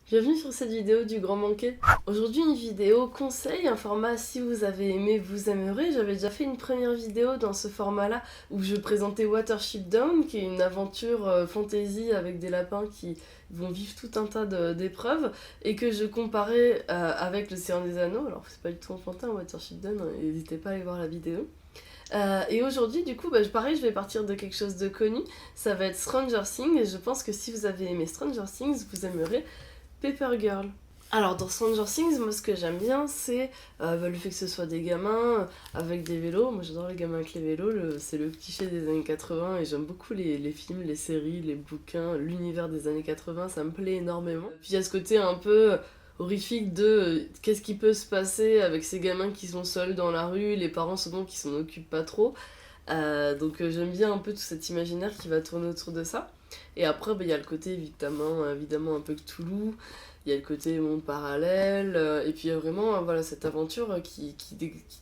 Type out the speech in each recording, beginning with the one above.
Bienvenue sur cette vidéo du Grand Banquet. Aujourd'hui une vidéo conseil, un format si vous avez aimé, vous aimerez. J'avais déjà fait une première vidéo dans ce format-là où je présentais Watership Down, qui est une aventure fantasy avec des lapins qui vont vivre tout un tas d'épreuves et que je comparais avec Le Seigneur des Anneaux. Alors c'est pas du tout enfantin Watership Down, hein, n'hésitez pas à aller voir la vidéo. Et aujourd'hui, du coup, pareil, je vais partir de quelque chose de connu. Ça va être Stranger Things, et je pense que si vous avez aimé Stranger Things, vous aimerez Paper Girl. Alors dans Stranger Things, moi ce que j'aime bien c'est le fait que ce soit des gamins avec des vélos. Moi j'adore les gamins avec les vélos, c'est le cliché des années 80 et j'aime beaucoup les films, les séries, les bouquins, l'univers des années 80, ça me plaît énormément. Puis il y a ce côté un peu horrifique de qu'est-ce qui peut se passer avec ces gamins qui sont seuls dans la rue, les parents souvent qui s'en occupent pas trop. Donc j'aime bien un peu tout cet imaginaire qui va tourner autour de ça. Et après, il y a le côté évidemment un peu Cthulhu, il y a le côté monde parallèle, et puis il y a vraiment voilà, cette aventure qui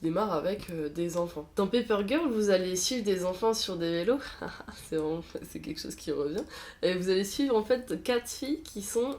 démarre avec des enfants. Dans Paper Girl, vous allez suivre des enfants sur des vélos, c'est quelque chose qui revient, et vous allez suivre en fait 4 filles qui sont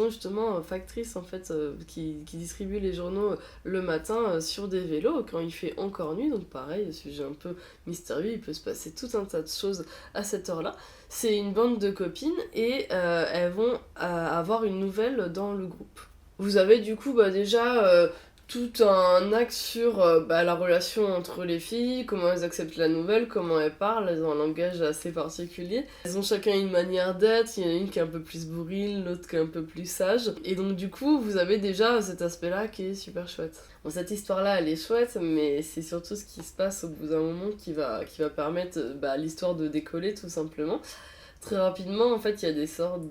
justement factrices en fait, qui distribuent les journaux le matin sur des vélos quand il fait encore nuit, donc pareil, sujet un peu mystérieux, il peut se passer tout un tas de choses à cette heure-là. C'est une bande de copines et elles vont avoir une nouvelle dans le groupe. Vous avez du coup déjà tout un axe sur la relation entre les filles, comment elles acceptent la nouvelle, comment elles parlent, elles ont un langage assez particulier. Elles ont chacun une manière d'être, il y en a une qui est un peu plus bourrine, l'autre qui est un peu plus sage. Et donc du coup, vous avez déjà cet aspect-là qui est super chouette. Bon, cette histoire-là, elle est chouette, mais c'est surtout ce qui se passe au bout d'un moment qui va permettre à l'histoire de décoller tout simplement. Très rapidement, en fait, il y a des sortes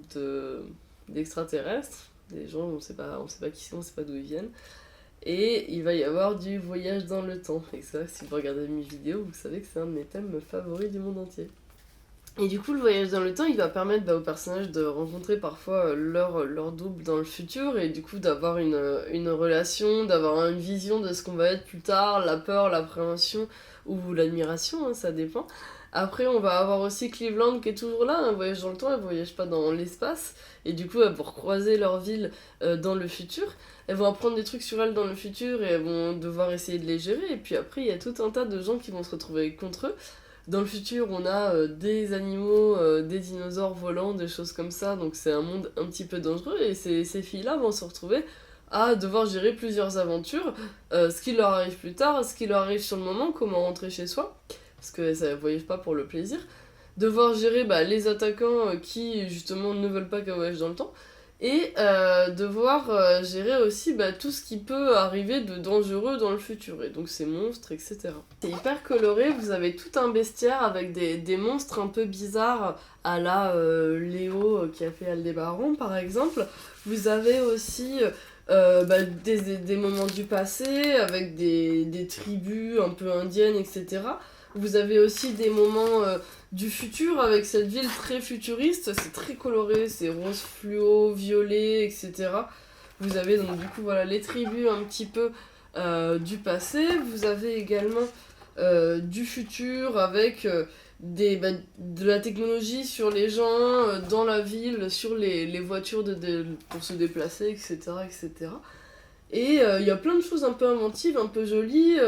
d'extraterrestres, des gens, on sait pas qui sont, on sait pas d'où ils viennent. Et il va y avoir du voyage dans le temps. Et ça, si vous regardez mes vidéos, vous savez que c'est un de mes thèmes favoris du monde entier. Et du coup, le voyage dans le temps, il va permettre aux personnages de rencontrer parfois leur double dans le futur et du coup d'avoir une relation, d'avoir une vision de ce qu'on va être plus tard, la peur, l'appréhension ou l'admiration, hein, ça dépend. Après, on va avoir aussi Cleveland qui est toujours là, un voyage dans le temps, elle voyage pas dans l'espace, et du coup, elles vont recroiser leur ville dans le futur. Elles vont apprendre des trucs sur elles dans le futur et elles vont devoir essayer de les gérer, et puis après, il y a tout un tas de gens qui vont se retrouver contre eux. Dans le futur, on a des animaux, des dinosaures volants, des choses comme ça, donc c'est un monde un petit peu dangereux, et ces filles-là vont se retrouver à devoir gérer plusieurs aventures, ce qui leur arrive plus tard, ce qui leur arrive sur le moment, comment rentrer chez soi, parce que ça ne voyage pas pour le plaisir, devoir gérer les attaquants qui justement ne veulent pas qu'elles voyagent dans le temps, et devoir gérer aussi tout ce qui peut arriver de dangereux dans le futur, et donc ces monstres, etc. C'est hyper coloré, vous avez tout un bestiaire avec des monstres un peu bizarres à la Léo qui a fait Aldébaran par exemple. Vous avez aussi des moments du passé avec des tribus un peu indiennes, etc. Vous avez aussi des moments du futur avec cette ville très futuriste, c'est très coloré, c'est rose fluo, violet, etc. Vous avez donc du coup voilà les tribus un petit peu du passé, vous avez également du futur avec de la technologie sur les gens, dans la ville, sur les voitures pour se déplacer, etc. etc. Et il y a plein de choses un peu inventives, un peu jolies,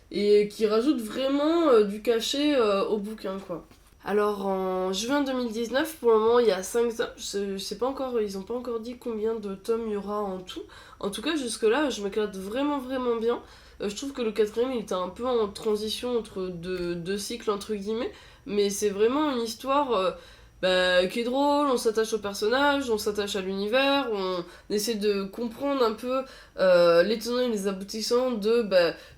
et qui rajoutent vraiment du cachet au bouquin, quoi. Alors en juin 2019, pour le moment il y a 5 tomes, je sais pas encore, ils ont pas encore dit combien de tomes il y aura en tout. En tout cas jusque là je m'éclate vraiment bien. Je trouve que le quatrième il était un peu en transition entre deux cycles entre guillemets, mais c'est vraiment une histoire qui est drôle, on s'attache aux personnages, on s'attache à l'univers, on essaie de comprendre un peu les tenants et les aboutissants de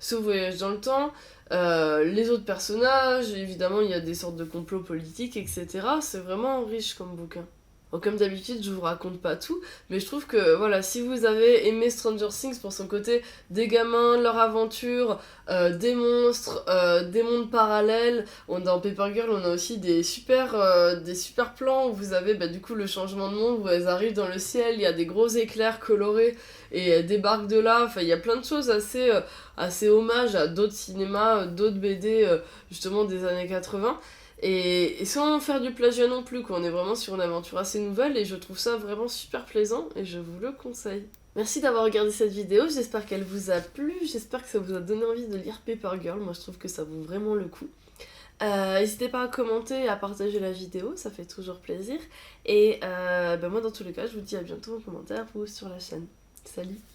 ce voyage dans le temps. Les autres personnages, évidemment, il y a des sortes de complots politiques, etc. C'est vraiment riche comme bouquin. Bon, comme d'habitude, je vous raconte pas tout, mais je trouve que voilà, si vous avez aimé Stranger Things pour son côté des gamins, leur aventure, des monstres, des mondes parallèles, dans Paper Girl, on a aussi des super plans où vous avez du coup le changement de monde, où elles arrivent dans le ciel, il y a des gros éclairs colorés et elles débarquent de là. Enfin, il y a plein de choses assez hommages à d'autres cinémas, d'autres BD justement des années 80. et sans faire du plagiat non plus, quoi. On est vraiment sur une aventure assez nouvelle et je trouve ça vraiment super plaisant et je vous le conseille. Merci d'avoir regardé cette vidéo, j'espère qu'elle vous a plu, j'espère que ça vous a donné envie de lire Paper Girl, moi je trouve que ça vaut vraiment le coup. N'hésitez pas à commenter et à partager la vidéo, ça fait toujours plaisir. Et moi dans tous les cas, je vous dis à bientôt en commentaire ou sur la chaîne. Salut!